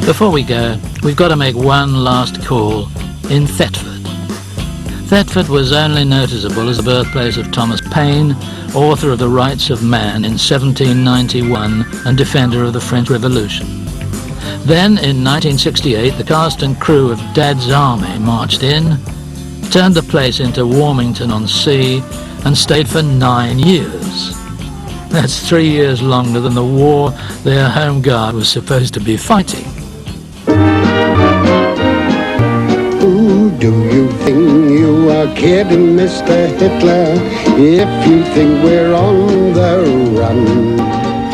Before we go, we've got to make one last call in Thetford. Thetford was only noticeable as the birthplace of Thomas Paine, author of The Rights of Man in 1791 and defender of the French Revolution. Then, in 1968, the cast and crew of Dad's Army marched in, turned the place into Warmington-on-Sea, and stayed for 9 years. That's 3 years longer than the war their home guard was supposed to be fighting. Do you think you are kidding, Mr. Hitler, if you think we're on the run?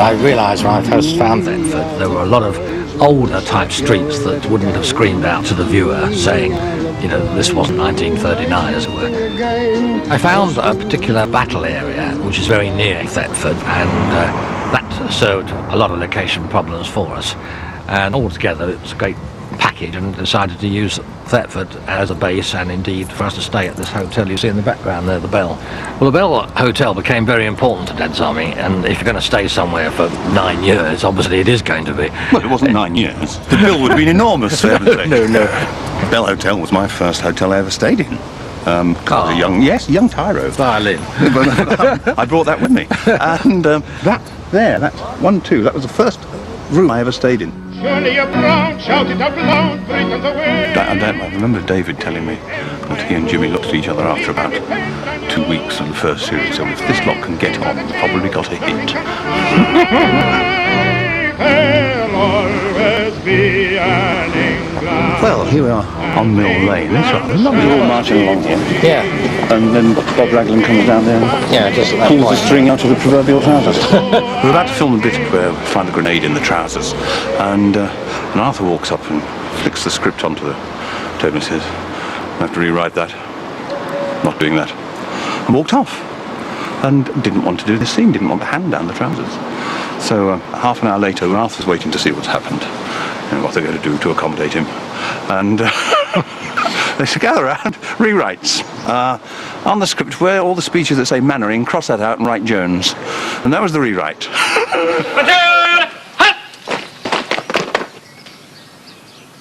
I realised when I first found Thetford, there were a lot of older type streets that wouldn't have screamed out to the viewer saying, you know, this wasn't 1939 as it were. I found a particular battle area which is very near Thetford, and that served a lot of location problems for us, and altogether it was a great package, and decided to use Thetford as a base, and indeed for us to stay at this hotel you see in the background there, the Bell. Well, the Bell Hotel became very important to Dad's Army, and if you're going to stay somewhere for 9 years, obviously it is going to be. Well, it wasn't 9 years. The bill would have been enormous for heaven's sake. No. Bell Hotel was my first hotel I ever stayed in. I was a young tyro. Violin. I brought that with me. And that's 1, 2, that was the first room I ever stayed in. Surely you're brown, shout it out loud, Britain's away. I remember David telling me that he and Jimmy looked at each other after about 2 weeks of the first series, so if this lot can get on, they've probably got a hit. There'll always be an England. Well, here we are on Mill Lane. It's rather lovely. We're all marching along here. Yeah. And then Bob Raglan comes down there and Yeah, just at that pulls point. the string out of the proverbial trousers. We're about to film a bit where we find the grenade in the trousers, and Arthur walks up and flicks the script onto the table and says, I have to rewrite that. Not doing that. And walked off. And didn't want to do this scene, didn't want the hand down the trousers. So half an hour later, when Arthur's waiting to see what's happened and what they're going to do to accommodate him, and they should gather around, rewrites on the script where all the speeches that say Mannering, cross that out and write Jones. And that was the rewrite.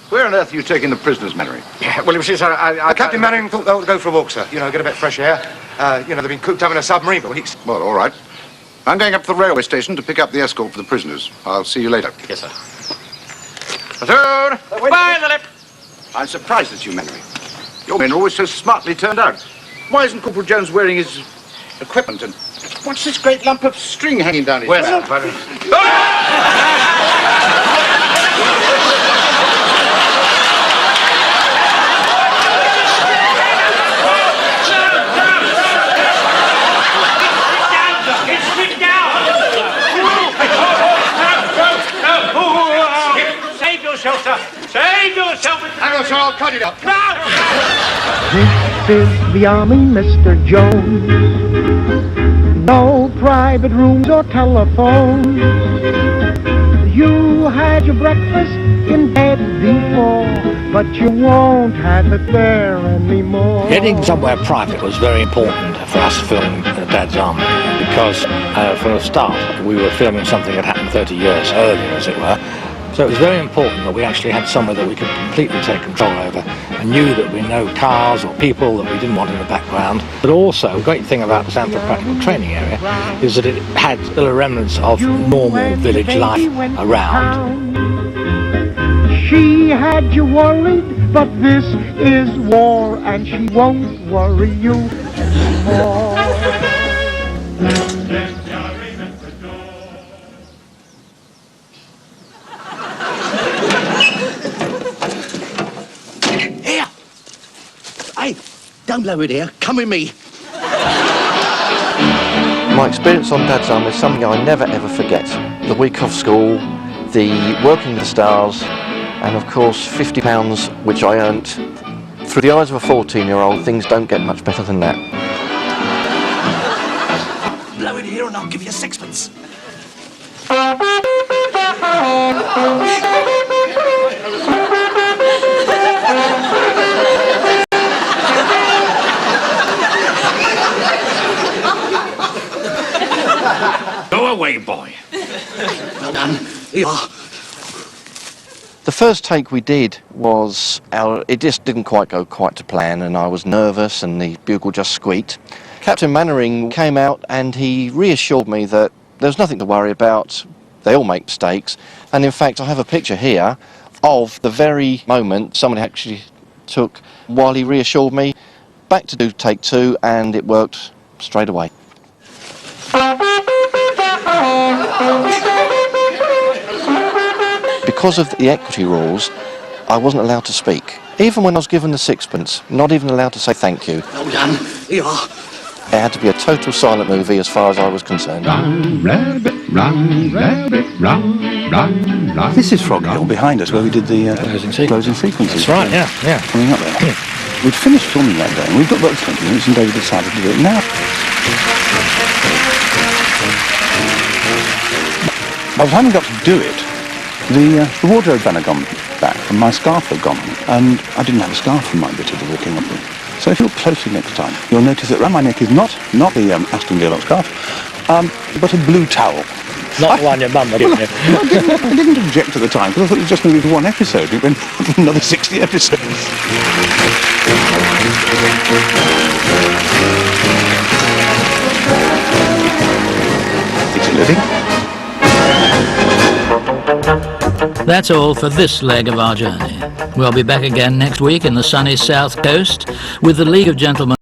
Where on earth are you taking the prisoners, Mannering? Yeah, well, you see, sir, Captain Mannering thought they'll go for a walk, sir. You know, get a bit of fresh air. They've been cooped up in a submarine for weeks. Well, all right. I'm going up to the railway station to pick up the escort for the prisoners. I'll see you later. Yes, sir. Platoon! By the left! I'm surprised at you, Mannering. Your men are always so smartly turned out. Why isn't Corporal Jones wearing his equipment? And what's this great lump of string hanging down his back? Save yourself! Hang on, sir, I'll cut it up. This is the army, Mr. Jones. No private rooms or telephones. You had your breakfast in bed before, but you won't have it there anymore. Getting somewhere private was very important for us filming Dad's Army, because from the start we were filming something that happened 30 years earlier, as it were. So it was very important that we actually had somewhere that we could completely take control over, and knew that we know cars or people that we didn't want in the background. But also, the great thing about the Sanford Practical Training Area is that it had still a remnants of normal village life around. She had you worried, but this is war, and she won't worry you anymore. Hey, don't blow it here. Come with me. My experience on Dad's Army is something I never ever forget. The week off school, the working the stars, and of course £50 which I earned. Through the eyes of a 14-year-old, things don't get much better than that. Blow it here and I'll give you a sixpence. Go away, boy. Well done. Here you are. The first take we did was, it just didn't quite go quite to plan, and I was nervous and the bugle just squeaked. Captain Mannering came out and he reassured me that there's nothing to worry about, they all make mistakes, and in fact I have a picture here of the very moment somebody actually took while he reassured me. Back to do take 2 and it worked straight away. Because of the equity rules, I wasn't allowed to speak. Even when I was given the sixpence, not even allowed to say thank you. Well done. Here you are. It had to be a total silent movie as far as I was concerned. Run, rabbit, run, rabbit, run, run, run. This is Frog Hill behind us, where we did the closing sequences. That's right, yeah. Coming up there. Yeah. We'd finished filming that day, and we've got about 20 minutes, and David decided to do it now. By the time we got to do it, the wardrobe van had gone back, and my scarf had gone, and I didn't have a scarf for my bit of the walking up with. So if you look closely next time, you'll notice that around my neck is not the Aston Gaylord scarf, but a blue towel. Not the one your mum would give you. I didn't object at the time, because I thought it was just going to be for one episode. It went for another 60 episodes. It's a living. That's all for this leg of our journey. We'll be back again next week in the sunny south coast with the League of Gentlemen